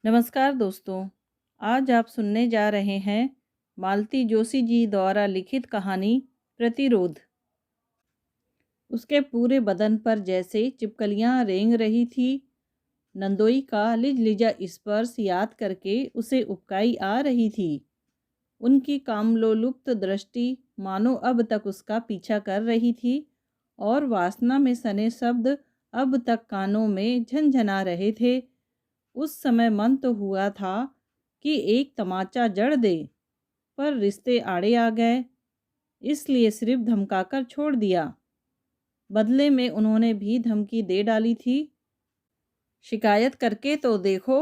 नमस्कार दोस्तों। आज आप सुनने जा रहे हैं मालती जोशी जी द्वारा लिखित कहानी प्रतिरोध। उसके पूरे बदन पर जैसे चिपकलियां रेंग रही थी। नंदोई का लिजलिजा स्पर्श याद करके उसे उबकाई आ रही थी। उनकी कामलोलुप्त दृष्टि मानो अब तक उसका पीछा कर रही थी और वासना में सने शब्द अब तक कानों में झनझना रहे थे। उस समय मन तो हुआ था कि एक तमाचा जड़ दे, पर रिश्ते आड़े आ गए, इसलिए सिर्फ धमकाकर छोड़ दिया। बदले में उन्होंने भी धमकी दे डाली थी, शिकायत करके तो देखो,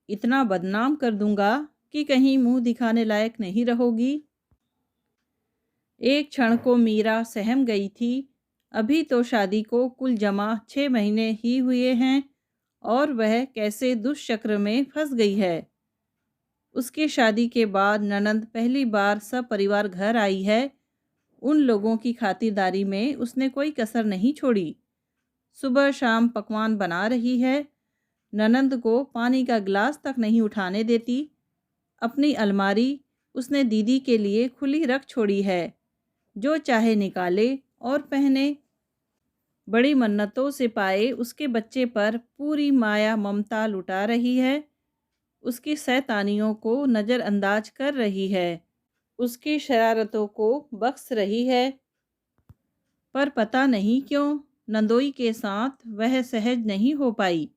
इतना बदनाम कर दूंगा कि कहीं मुंह दिखाने लायक नहीं रहोगी। एक क्षण को मीरा सहम गई थी। अभी तो शादी को कुल जमा 6 महीने ही हुए हैं और वह कैसे दुष्चक्र में फंस गई है। उसकी शादी के बाद ननंद पहली बार सपरिवार घर आई है। उन लोगों की खातिरदारी में उसने कोई कसर नहीं छोड़ी। सुबह शाम पकवान बना रही है। ननंद को पानी का गिलास तक नहीं उठाने देती। अपनी अलमारी उसने दीदी के लिए खुली रख छोड़ी है, जो चाहे निकाले और पहने। बड़ी मन्नतों से पाए उसके बच्चे पर पूरी माया ममता लुटा रही है। उसकी शैतानियों को नज़रअंदाज कर रही है, उसकी शरारतों को बख्श रही है। पर पता नहीं क्यों नंदोई के साथ वह सहज नहीं हो पाई।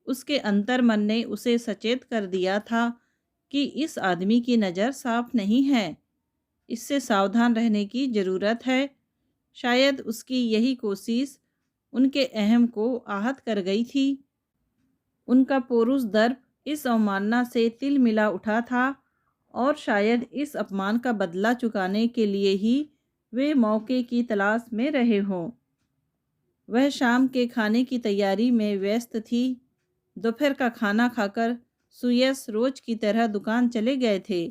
उसके अंतर्मन ने उसे सचेत कर दिया था कि इस आदमी की नज़र साफ नहीं है, इससे सावधान रहने की ज़रूरत है। शायद उसकी यही कोशिश उनके अहम को आहत कर गई थी। उनका पुरुष दर्प इस अवमानना से तिलमिला उठा था और शायद इस अपमान का बदला चुकाने के लिए ही वे मौके की तलाश में रहे हों। वह शाम के खाने की तैयारी में व्यस्त थी। दोपहर का खाना खाकर सुयश रोज की तरह दुकान चले गए थे।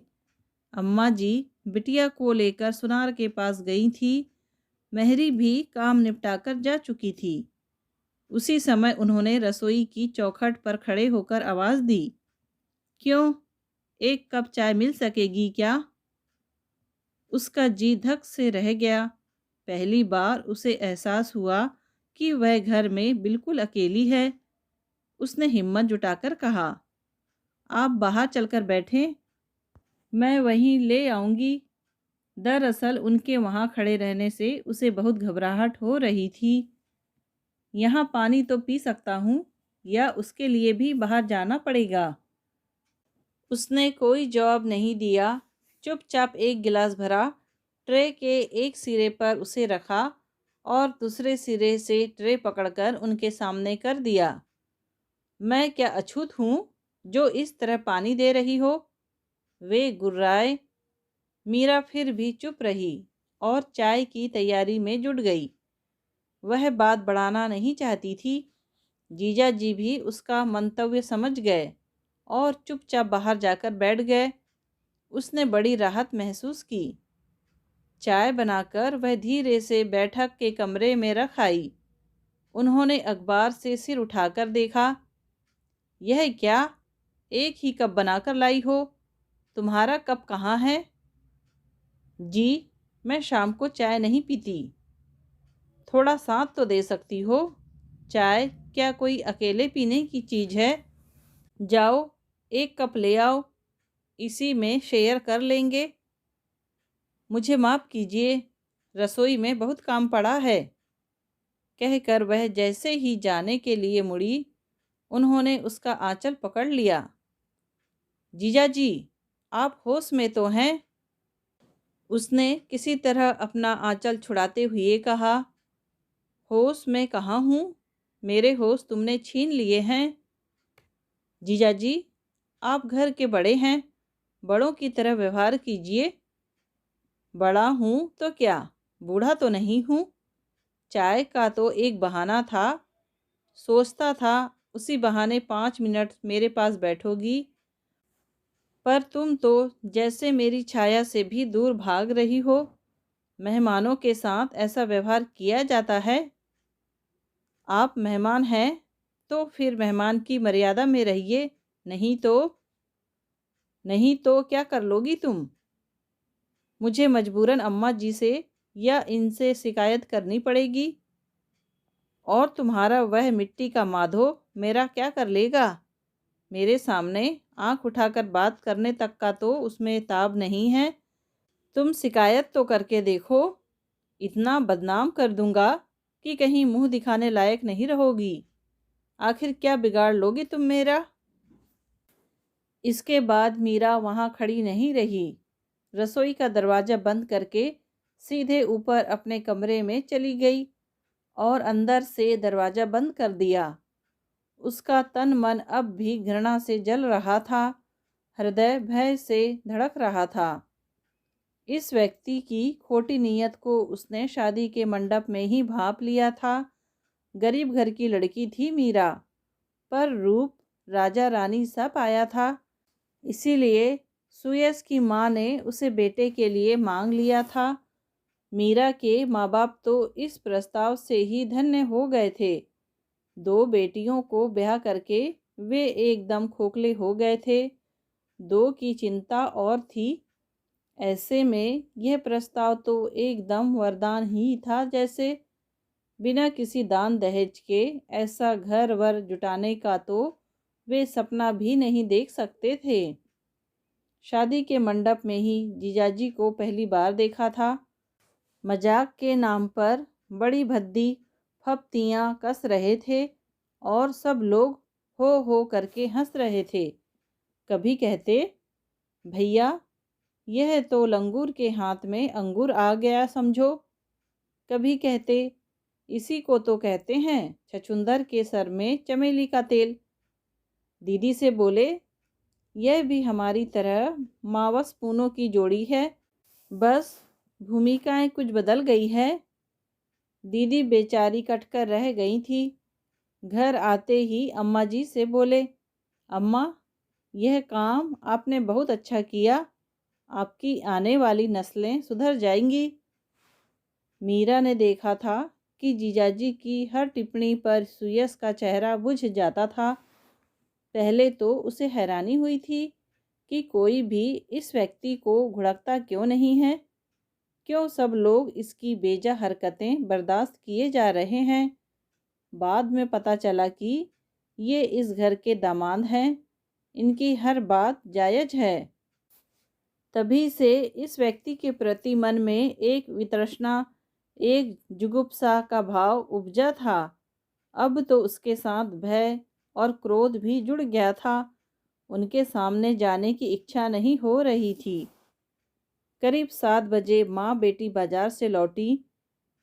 अम्मा जी बिटिया को लेकर सुनार के पास गई थी। मेहरी भी काम निपटाकर जा चुकी थी। उसी समय उन्होंने रसोई की चौखट पर खड़े होकर आवाज़ दी, क्यों, एक कप चाय मिल सकेगी क्या? उसका जी धक से रह गया। पहली बार उसे एहसास हुआ कि वह घर में बिल्कुल अकेली है। उसने हिम्मत जुटाकर कहा, आप बाहर चलकर बैठें, मैं वहीं ले आऊँगी। दरअसल उनके वहाँ खड़े रहने से उसे बहुत घबराहट हो रही थी। यहाँ पानी तो पी सकता हूँ या उसके लिए भी बाहर जाना पड़ेगा? उसने कोई जवाब नहीं दिया। चुपचाप एक गिलास भरा, ट्रे के एक सिरे पर उसे रखा और दूसरे सिरे से ट्रे पकड़कर उनके सामने कर दिया। मैं क्या अछूत हूँ जो इस तरह पानी दे रही हो? वे गुर्राए। मीरा फिर भी चुप रही और चाय की तैयारी में जुट गई। वह बात बढ़ाना नहीं चाहती थी। जीजा जी भी उसका मंतव्य समझ गए और चुपचाप बाहर जाकर बैठ गए। उसने बड़ी राहत महसूस की। चाय बनाकर वह धीरे से बैठक के कमरे में रख आई। उन्होंने अखबार से सिर उठाकर देखा। यह क्या, एक ही कप बनाकर लाई हो? तुम्हारा कप कहाँ है? जी, मैं शाम को चाय नहीं पीती। थोड़ा साथ तो दे सकती हो। चाय क्या कोई अकेले पीने की चीज़ है? जाओ, एक कप ले आओ, इसी में शेयर कर लेंगे। मुझे माफ़ कीजिए, रसोई में बहुत काम पड़ा है। कहकर वह जैसे ही जाने के लिए मुड़ी, उन्होंने उसका आंचल पकड़ लिया। जीजा जी, आप होश में तो हैं? उसने किसी तरह अपना आंचल छुड़ाते हुए कहा। होश में कहाँ हूँ, मेरे होश तुमने छीन लिए हैं। जीजा जी, आप घर के बड़े हैं, बड़ों की तरह व्यवहार कीजिए। बड़ा हूँ तो क्या, बूढ़ा तो नहीं हूँ। चाय का तो एक बहाना था। सोचता था उसी बहाने 5 मिनट मेरे पास बैठोगी, पर तुम तो जैसे मेरी छाया से भी दूर भाग रही हो। मेहमानों के साथ ऐसा व्यवहार किया जाता है? आप मेहमान हैं तो फिर मेहमान की मर्यादा में रहिए। नहीं तो नहीं तो क्या कर लोगी तुम? मुझे मजबूरन अम्मा जी से या इनसे शिकायत करनी पड़ेगी। और तुम्हारा वह मिट्टी का माधो मेरा क्या कर लेगा? मेरे सामने आंख उठाकर बात करने तक का तो उसमें ताब नहीं है। तुम शिकायत तो करके देखो, इतना बदनाम कर दूंगा कि कहीं मुंह दिखाने लायक नहीं रहोगी। आखिर क्या बिगाड़ लोगी तुम मेरा? इसके बाद मीरा वहाँ खड़ी नहीं रही। रसोई का दरवाज़ा बंद करके सीधे ऊपर अपने कमरे में चली गई और अंदर से दरवाज़ा बंद कर दिया। उसका तन मन अब भी घृणा से जल रहा था, हृदय भय से धड़क रहा था। इस व्यक्ति की खोटी नीयत को उसने शादी के मंडप में ही भांप लिया था। गरीब घर की लड़की थी मीरा, पर रूप राजा रानी सा पाया था। इसीलिए सुयस की माँ ने उसे बेटे के लिए मांग लिया था। मीरा के माँ बाप तो इस प्रस्ताव से ही धन्य हो गए थे। 2 बेटियों को ब्याह करके वे एकदम खोखले हो गए थे। 2 की चिंता और थी। ऐसे में यह प्रस्ताव तो एकदम वरदान ही था जैसे। बिना किसी दान दहेज के ऐसा घर वर जुटाने का तो वे सपना भी नहीं देख सकते थे। शादी के मंडप में ही जीजाजी को पहली बार देखा था। मजाक के नाम पर बड़ी भद्दी फप्तियाँ कस रहे थे और सब लोग हो करके हंस रहे थे। कभी कहते, भैया यह तो लंगूर के हाथ में अंगूर आ गया समझो। कभी कहते, इसी को तो कहते हैं छछूंदर के सर में चमेली का तेल। दीदी से बोले, यह भी हमारी तरह मावस पूनों की जोड़ी है, बस भूमिकाएं कुछ बदल गई है। दीदी बेचारी कटकर रह गई थी। घर आते ही अम्मा जी से बोले, अम्मा यह काम आपने बहुत अच्छा किया, आपकी आने वाली नस्लें सुधर जाएंगी। मीरा ने देखा था कि जीजाजी की हर टिप्पणी पर सुयस का चेहरा बुझ जाता था। पहले तो उसे हैरानी हुई थी कि कोई भी इस व्यक्ति को घुड़कता क्यों नहीं है, क्यों सब लोग इसकी बेजा हरकतें बर्दाश्त किए जा रहे हैं। बाद में पता चला कि ये इस घर के दामाद हैं, इनकी हर बात जायज़ है। तभी से इस व्यक्ति के प्रति मन में एक वितृष्णा, एक जुगुप्सा का भाव उपजा था। अब तो उसके साथ भय और क्रोध भी जुड़ गया था। उनके सामने जाने की इच्छा नहीं हो रही थी। करीब 7 बजे माँ बेटी बाजार से लौटी।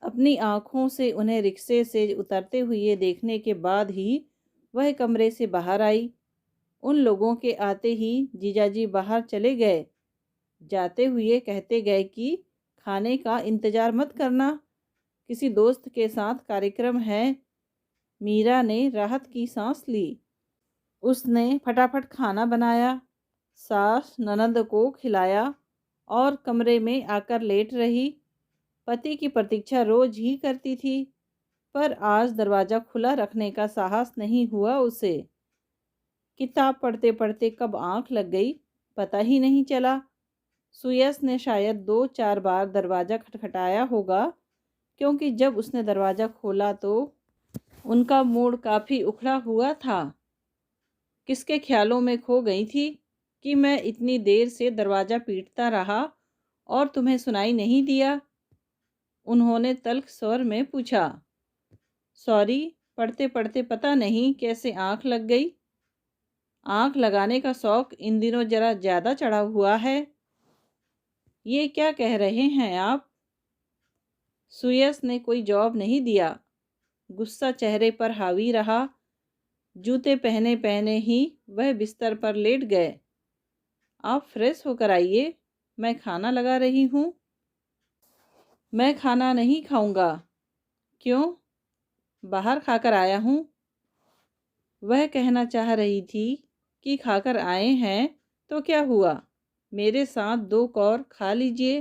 अपनी आँखों से उन्हें रिक्शे से उतरते हुए देखने के बाद ही वह कमरे से बाहर आई। उन लोगों के आते ही जीजाजी बाहर चले गए। जाते हुए कहते गए कि खाने का इंतज़ार मत करना, किसी दोस्त के साथ कार्यक्रम है। मीरा ने राहत की सांस ली। उसने फटाफट खाना बनाया, सास ननद को खिलाया और कमरे में आकर लेट रही। पति की प्रतीक्षा रोज ही करती थी, पर आज दरवाज़ा खुला रखने का साहस नहीं हुआ उसे। किताब पढ़ते पढ़ते कब आंख लग गई पता ही नहीं चला। सुयस ने शायद 2-4 बार दरवाज़ा खटखटाया होगा, क्योंकि जब उसने दरवाज़ा खोला तो उनका मूड काफ़ी उखड़ा हुआ था। किसके ख्यालों में खो गई थी कि मैं इतनी देर से दरवाज़ा पीटता रहा और तुम्हें सुनाई नहीं दिया? उन्होंने तल्ख स्वर में पूछा। सॉरी, पढ़ते पढ़ते पता नहीं कैसे आंख लग गई। आंख लगाने का शौक इन दिनों ज़रा ज़्यादा चढ़ा हुआ है। ये क्या कह रहे हैं आप? सुयस ने कोई जवाब नहीं दिया। गुस्सा चेहरे पर हावी रहा। जूते पहने पहने ही वह बिस्तर पर लेट गए। आप फ्रेश होकर आइए, मैं खाना लगा रही हूँ। मैं खाना नहीं खाऊंगा। क्यों? बाहर खाकर आया हूँ। वह कहना चाह रही थी कि खाकर आए हैं तो क्या हुआ, मेरे साथ 2 कौर खा लीजिए,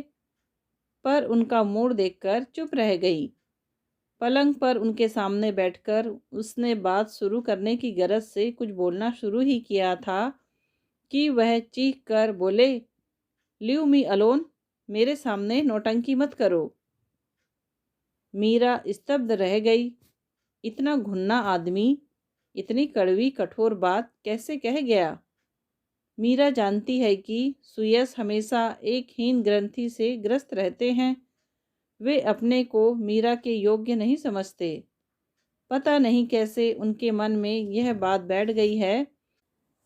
पर उनका मूड देखकर चुप रह गई। पलंग पर उनके सामने बैठकर उसने बात शुरू करने की गरज से कुछ बोलना शुरू ही किया था कि वह चीख कर बोले, लीव मी अलोन, मेरे सामने नौटंकी मत करो। मीरा स्तब्ध रह गई। इतना घुन्ना आदमी इतनी कड़वी कठोर बात कैसे कह गया? मीरा जानती है कि सुयस हमेशा एक हीन ग्रंथि से ग्रस्त रहते हैं। वे अपने को मीरा के योग्य नहीं समझते। पता नहीं कैसे उनके मन में यह बात बैठ गई है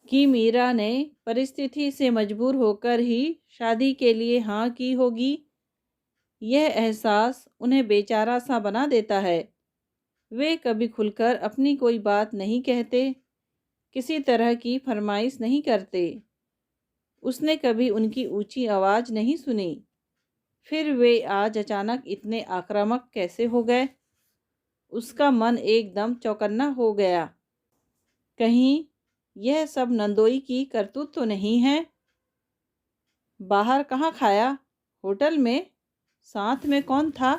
कि मीरा ने परिस्थिति से मजबूर होकर ही शादी के लिए हाँ की होगी। यह एहसास उन्हें बेचारा सा बना देता है। वे कभी खुलकर अपनी कोई बात नहीं कहते, किसी तरह की फरमाइश नहीं करते। उसने कभी उनकी ऊंची आवाज़ नहीं सुनी। फिर वे आज अचानक इतने आक्रामक कैसे हो गए? उसका मन एकदम चौकन्ना हो गया। कहीं यह सब नंदोई की करतूत तो नहीं है? बाहर कहाँ खाया? होटल में? साथ में कौन था?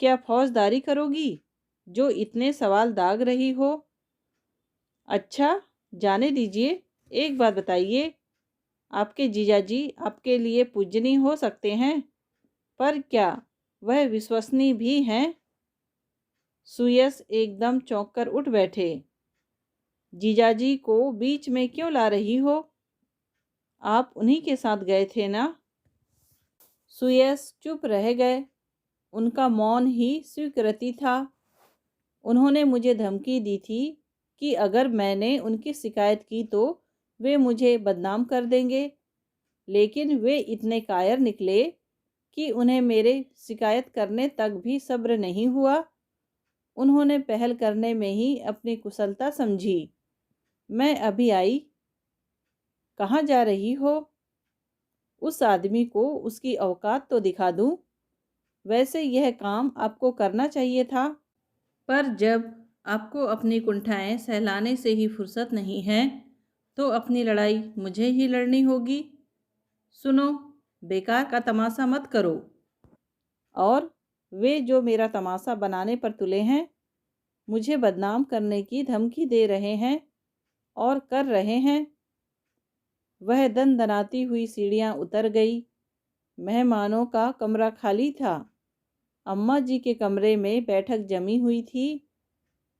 क्या फौजदारी करोगी जो इतने सवाल दाग रही हो? अच्छा, जाने दीजिए। एक बात बताइए, आपके जीजाजी आपके लिए पूजनीय हो सकते हैं, पर क्या वह विश्वसनीय भी हैं? सुयस एकदम चौंक कर उठ बैठे। जीजाजी को बीच में क्यों ला रही हो? आप उन्हीं के साथ गए थे ना? सुयस चुप रह गए। उनका मौन ही स्वीकृति था। उन्होंने मुझे धमकी दी थी कि अगर मैंने उनकी शिकायत की तो वे मुझे बदनाम कर देंगे, लेकिन वे इतने कायर निकले कि उन्हें मेरे शिकायत करने तक भी सब्र नहीं हुआ। उन्होंने पहल करने में ही अपनी कुशलता समझी। मैं अभी आई। कहाँ जा रही हो? उस आदमी को उसकी औकात तो दिखा दूं। वैसे यह काम आपको करना चाहिए था, पर जब आपको अपनी कुंठाएं सहलाने से ही फुर्सत नहीं है तो अपनी लड़ाई मुझे ही लड़नी होगी। सुनो, बेकार का तमाशा मत करो। और वे जो मेरा तमाशा बनाने पर तुले हैं, मुझे बदनाम करने की धमकी दे रहे हैं और कर रहे हैं। वह दनदनाती हुई सीढ़ियाँ उतर गई। मेहमानों का कमरा खाली था। अम्मा जी के कमरे में बैठक जमी हुई थी।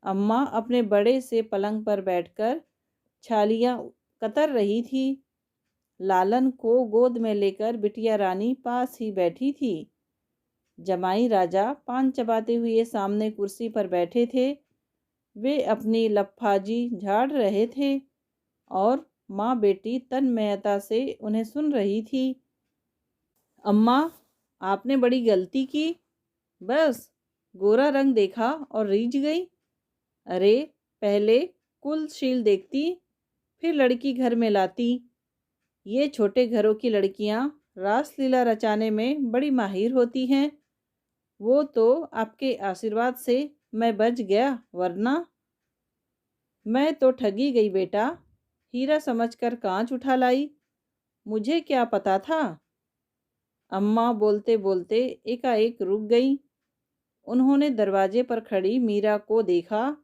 अम्मा अपने बड़े से पलंग पर बैठकर छालियाँ कतर रही थी। लालन को गोद में लेकर बिटिया रानी पास ही बैठी थी। जमाई राजा पान चबाते हुए सामने कुर्सी पर बैठे थे। वे अपनी लफाजी झाड़ रहे थे और माँ बेटी तन्मयता से उन्हें सुन रही थी। अम्मा, आपने बड़ी गलती की। बस गोरा रंग देखा और रीझ गई। अरे, पहले कुलशील देखती, फिर लड़की घर में लाती। ये छोटे घरों की लड़कियां रासलीला रचाने में बड़ी माहिर होती हैं। वो तो आपके आशीर्वाद से मैं बच गया, वरना मैं तो ठगी गई बेटा। हीरा समझकर कांच उठा लाई। मुझे क्या पता था? अम्मा बोलते बोलते एकाएक रुक गई। उन्होंने दरवाजे पर खड़ी मीरा को देखा।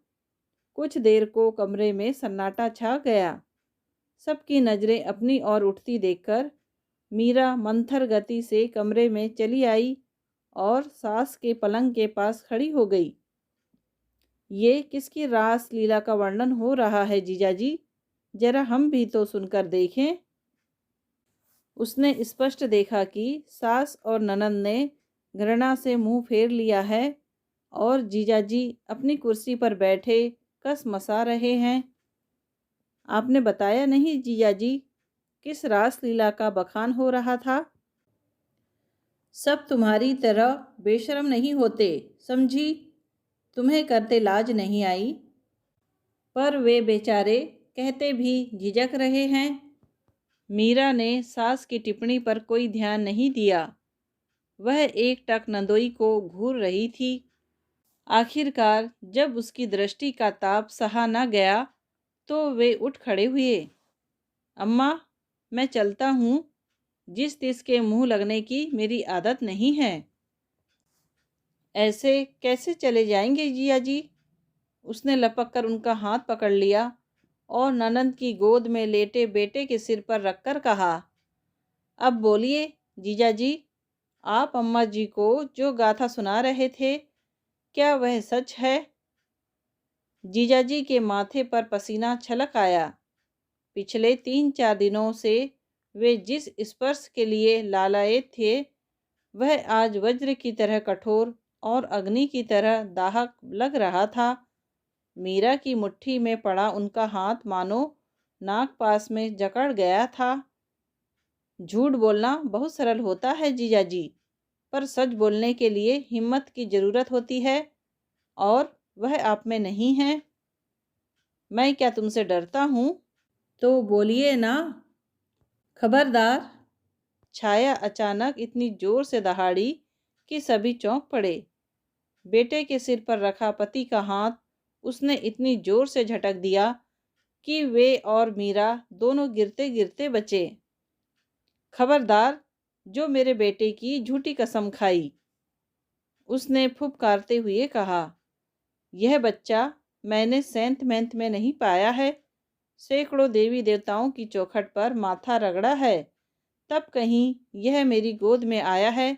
कुछ देर को कमरे में सन्नाटा छा गया। सबकी नज़रें अपनी ओर उठती देखकर मीरा मंथर गति से कमरे में चली आई और सास के पलंग के पास खड़ी हो गई। ये किसकी रास लीला का वर्णन हो रहा है जीजाजी? जरा हम भी तो सुनकर देखें। उसने स्पष्ट देखा कि सास और ननंद ने घृणा से मुंह फेर लिया है और जीजाजी अपनी कुर्सी पर बैठे कस मसा रहे हैं। आपने बताया नहीं जीजाजी, किस रास लीला का बखान हो रहा था? सब तुम्हारी तरह बेशर्म नहीं होते, समझी? तुम्हें करते लाज नहीं आई, पर वे बेचारे कहते भी झिझक रहे हैं। मीरा ने सास की टिप्पणी पर कोई ध्यान नहीं दिया। वह एक टक नंदोई को घूर रही थी। आखिरकार जब उसकी दृष्टि का ताप सहा न गया तो वे उठ खड़े हुए। अम्मा, मैं चलता हूँ। जिस तिस के मुंह लगने की मेरी आदत नहीं है। ऐसे कैसे चले जाएंगे जिया जी? उसने लपक कर उनका हाथ पकड़ लिया और ननंद की गोद में लेटे बेटे के सिर पर रखकर कहा, अब बोलिए जीजा जी, आप अम्मा जी को जो गाथा सुना रहे थे, क्या वह सच है? जीजा जी के माथे पर पसीना छलक आया। पिछले 3-4 दिनों से वे जिस स्पर्श के लिए लालायित थे, वह आज वज्र की तरह कठोर और अग्नि की तरह दाहक लग रहा था। मीरा की मुट्ठी में पड़ा उनका हाथ मानो नाक पास में जकड़ गया था। झूठ बोलना बहुत सरल होता है जीजा जी, पर सच बोलने के लिए हिम्मत की ज़रूरत होती है, और वह आप में नहीं है। मैं क्या तुमसे डरता हूँ? तो बोलिए ना। खबरदार। छाया अचानक इतनी जोर से दहाड़ी कि सभी चौंक पड़े। बेटे के सिर पर रखा पति का हाथ उसने इतनी जोर से झटक दिया कि वे और मीरा दोनों गिरते गिरते बचे। खबरदार, जो मेरे बेटे की झूठी कसम खाई, उसने फुफकारते हुए कहा। यह बच्चा मैंने सेंत मेंत में नहीं पाया है। सैकड़ों देवी देवताओं की चौखट पर माथा रगड़ा है, तब कहीं यह मेरी गोद में आया है।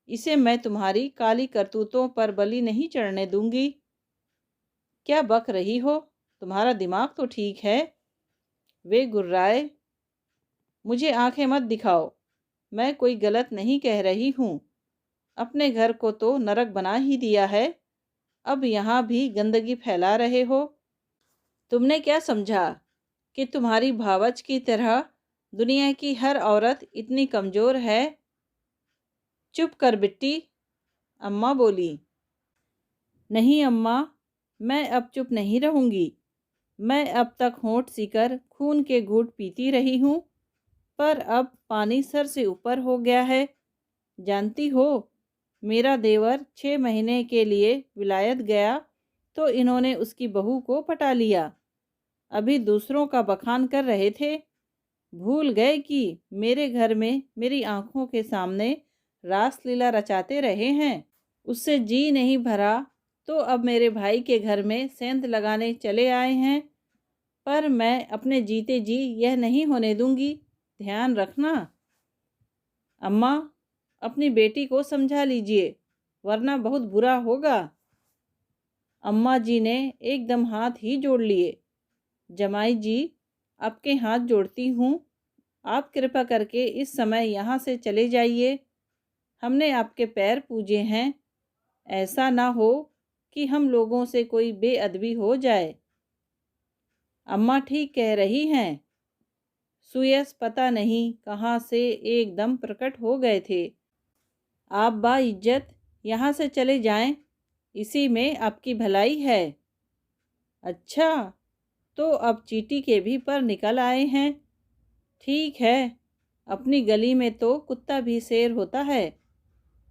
इसे मैं तुम्हारी काली करतूतों पर बलि नहीं चढ़ने दूंगी। क्या बक रही हो? तुम्हारा दिमाग तो ठीक है। वे गुर्राए। मुझे आंखें मत दिखाओ, मैं कोई गलत नहीं कह रही हूँ। अपने घर को तो नरक बना ही दिया है, अब यहाँ भी गंदगी फैला रहे हो। तुमने क्या समझा कि तुम्हारी भावच की तरह दुनिया की हर औरत इतनी कमज़ोर है? चुप कर बिट्टी, अम्मा बोली। नहीं अम्मा, मैं अब चुप नहीं रहूँगी। मैं अब तक होंठ सीकर खून के घूंट पीती रही हूँ, पर अब पानी सर से ऊपर हो गया है। जानती हो, मेरा देवर 6 महीने के लिए विलायत गया तो इन्होंने उसकी बहू को पटा लिया। अभी दूसरों का बखान कर रहे थे, भूल गए कि मेरे घर में मेरी आंखों के सामने रासलीला रचाते रहे हैं। उससे जी नहीं भरा तो अब मेरे भाई के घर में सेंध लगाने चले आए हैं, पर मैं अपने जीते जी यह नहीं होने दूंगी। ध्यान रखना। अम्मा, अपनी बेटी को समझा लीजिए, वरना बहुत बुरा होगा। अम्मा जी ने एकदम हाथ ही जोड़ लिए। जमाई जी, आपके हाथ जोड़ती हूँ, आप कृपा करके इस समय यहाँ से चले जाइए। हमने आपके पैर पूजे हैं। ऐसा ना हो कि हम लोगों से कोई बेअदबी हो जाए। अम्मा ठीक कह रही हैं। सुयस पता नहीं कहाँ से एकदम प्रकट हो गए थे। आप बाइज्जत यहाँ से चले जाएं, इसी में आपकी भलाई है। अच्छा, तो अब चींटी के भी पर निकल आए हैं। ठीक है, अपनी गली में तो कुत्ता भी शेर होता है,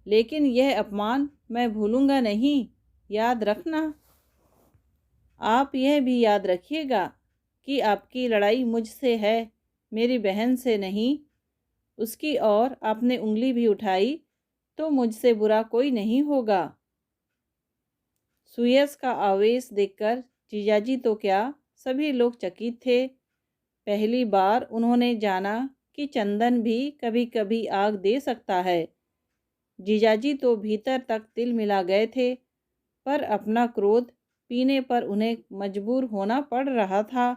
लेकिन यह अपमान मैं भूलूंगा नहीं, याद रखना। आप यह भी याद रखिएगा कि आपकी लड़ाई मुझसे है, मेरी बहन से नहीं। उसकी और आपने उंगली भी उठाई तो मुझसे बुरा कोई नहीं होगा। सुयस का आवेश देखकर जीजाजी तो क्या, सभी लोग चकित थे। पहली बार उन्होंने जाना कि चंदन भी कभी कभी आग दे सकता है। जीजाजी तो भीतर तक तिल मिला गए थे, पर अपना क्रोध पीने पर उन्हें मजबूर होना पड़ रहा था।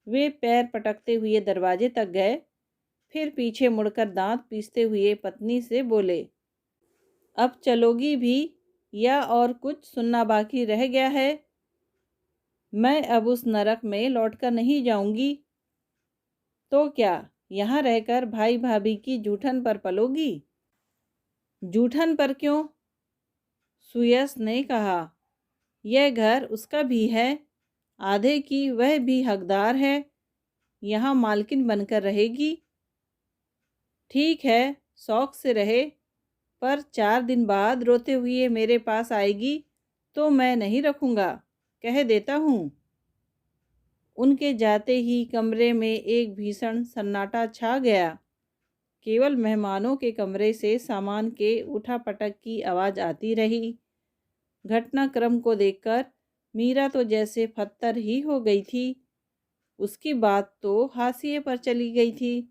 वे पैर पटकते हुए दरवाजे तक गए, फिर पीछे मुड़कर दांत पीसते हुए पत्नी से बोले, अब चलोगी भी या और कुछ सुनना बाकी रह गया है? मैं अब उस नरक में लौटकर नहीं जाऊंगी। तो क्या यहाँ रहकर भाई भाभी की जूठन पर पलोगी? जूठन पर क्यों? सुयस ने कहा। यह घर उसका भी है, आधे की वह भी हकदार है। यहाँ मालकिन बनकर रहेगी। ठीक है, शौक से रहे, पर 4 दिन बाद रोते हुए मेरे पास आएगी तो मैं नहीं रखूँगा, कह देता हूँ। उनके जाते ही कमरे में एक भीषण सन्नाटा छा गया। केवल मेहमानों के कमरे से सामान के उठापटक की आवाज़ आती रही। घटनाक्रम को देखकर मीरा तो जैसे पत्थर ही हो गई थी। उसकी बात तो हाशिए पर चली गई थी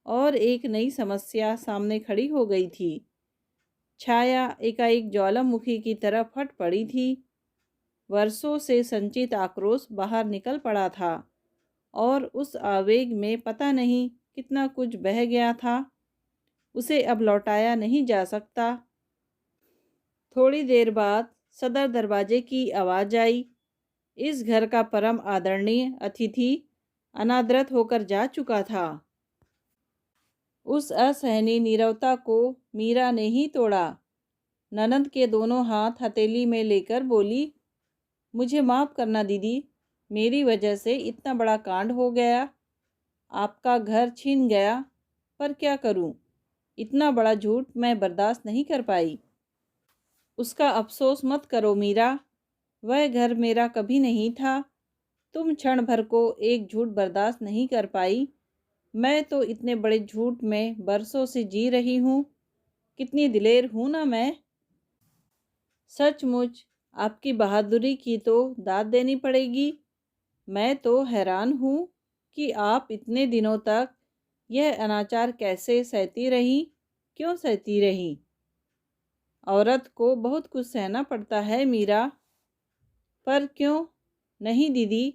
और एक नई समस्या सामने खड़ी हो गई थी। छाया एकाएक ज्वालामुखी की तरह फट पड़ी थी। वर्षों से संचित आक्रोश बाहर निकल पड़ा था और उस आवेग में पता नहीं कितना कुछ बह गया था। उसे अब लौटाया नहीं जा सकता। थोड़ी देर बाद सदर दरवाजे की आवाज़ आई। इस घर का परम आदरणीय अतिथि अनादृत होकर जा चुका था। उस असहनीय नीरवता को मीरा ने ही तोड़ा। ननद के दोनों हाथ हथेली में लेकर बोली, मुझे माफ़ करना दीदी, मेरी वजह से इतना बड़ा कांड हो गया, आपका घर छीन गया, पर क्या करूं, इतना बड़ा झूठ मैं बर्दाश्त नहीं कर पाई। उसका अफसोस मत करो मीरा, वह घर मेरा कभी नहीं था। तुम क्षण भर को एक झूठ बर्दाश्त नहीं कर पाई। मैं तो इतने बड़े झूठ में बरसों से जी रही हूँ। कितनी दिलेर हूँ ना मैं। सचमुच आपकी बहादुरी की तो दाद देनी पड़ेगी। मैं तो हैरान हूँ कि आप इतने दिनों तक यह अनाचार कैसे सहती रही, क्यों सहती रही। औरत को बहुत कुछ सहना पड़ता है मीरा। पर क्यों नहीं दीदी,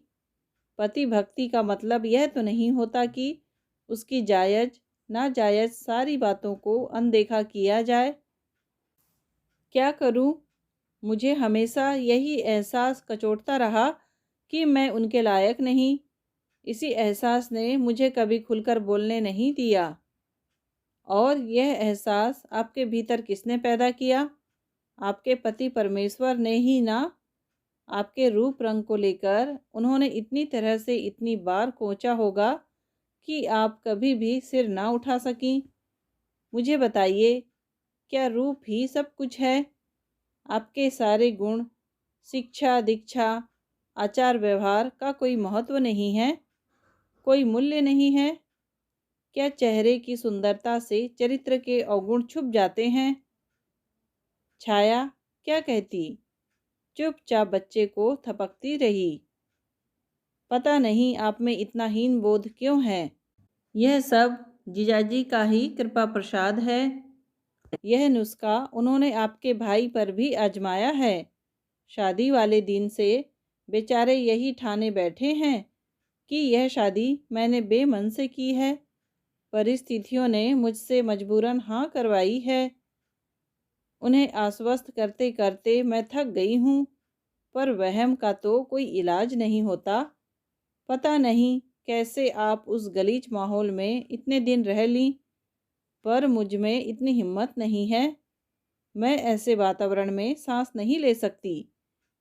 पति भक्ति का मतलब यह तो नहीं होता कि उसकी जायज़ नाजायज़ सारी बातों को अनदेखा किया जाए। क्या करूं, मुझे हमेशा यही एहसास कचोटता रहा कि मैं उनके लायक नहीं। इसी एहसास ने मुझे कभी खुलकर बोलने नहीं दिया। और यह एहसास आपके भीतर किसने पैदा किया? आपके पति परमेश्वर ने ही ना। आपके रूप रंग को लेकर उन्होंने इतनी तरह से इतनी बार कोचा होगा कि आप कभी भी सिर ना उठा सकीं। मुझे बताइए, क्या रूप ही सब कुछ है? आपके सारे गुण, शिक्षा दीक्षा, आचार व्यवहार का कोई महत्व नहीं है, कोई मूल्य नहीं है? क्या चेहरे की सुंदरता से चरित्र के अवगुण छुप जाते हैं? छाया क्या कहती? चुपचाप बच्चे को थपकती रही। पता नहीं आप में इतना हीन बोध क्यों है। यह सब जीजाजी का ही कृपा प्रसाद है। यह नुस्खा उन्होंने आपके भाई पर भी आजमाया है। शादी वाले दिन से बेचारे यही ठाने बैठे हैं कि यह शादी मैंने बेमन से की है। परिस्थितियों ने मुझसे मजबूरन हाँ करवाई है। उन्हें आश्वस्त करते करते मैं थक गई हूँ, पर वहम का तो कोई इलाज नहीं होता। पता नहीं कैसे आप उस गलीच माहौल में इतने दिन रह लीं, पर मुझ में इतनी हिम्मत नहीं है। मैं ऐसे वातावरण में सांस नहीं ले सकती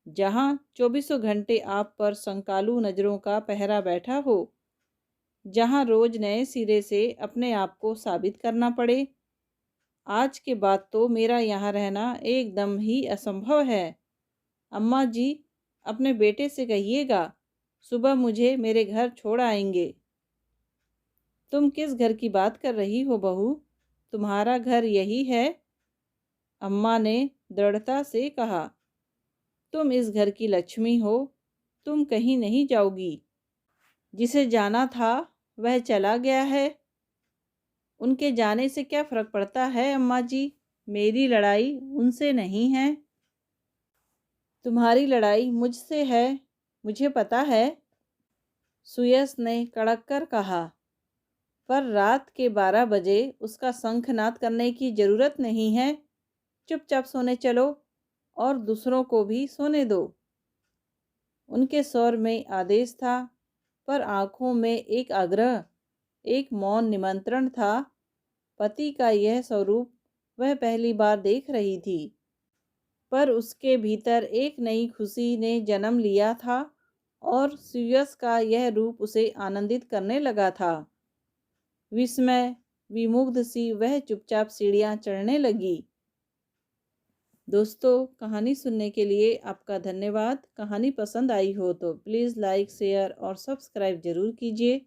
जहाँ चौबीसों घंटे आप पर संकालू नज़रों का पहरा बैठा हो, जहाँ रोज नए सिरे से अपने आप को साबित करना पड़े। आज के बाद तो मेरा यहाँ रहना एकदम ही असंभव है। अम्मा जी, अपने बेटे से कहिएगा सुबह मुझे मेरे घर छोड़ आएंगे। तुम किस घर की बात कर रही हो बहू? तुम्हारा घर यही है, अम्मा ने दृढ़ता से कहा। तुम इस घर की लक्ष्मी हो, तुम कहीं नहीं जाओगी। जिसे जाना था वह चला गया है। उनके जाने से क्या फ़र्क पड़ता है अम्मा जी? मेरी लड़ाई उनसे नहीं है, तुम्हारी लड़ाई मुझसे है, मुझे पता है, सुयस ने कड़क कर कहा। पर रात के 12 बजे उसका शंखनाद करने की ज़रूरत नहीं है। चुपचाप सोने चलो और दूसरों को भी सोने दो। उनके स्वर में आदेश था, पर आंखों में एक आग्रह, एक मौन निमंत्रण था। पति का यह स्वरूप वह पहली बार देख रही थी, पर उसके भीतर एक नई खुशी ने जन्म लिया था और सुयस का यह रूप उसे आनंदित करने लगा था। विस्मय विमुग्ध सी वह चुपचाप सीढ़ियाँ चढ़ने लगी। दोस्तों, कहानी सुनने के लिए आपका धन्यवाद। कहानी पसंद आई हो तो प्लीज़ लाइक शेयर और सब्सक्राइब ज़रूर कीजिए।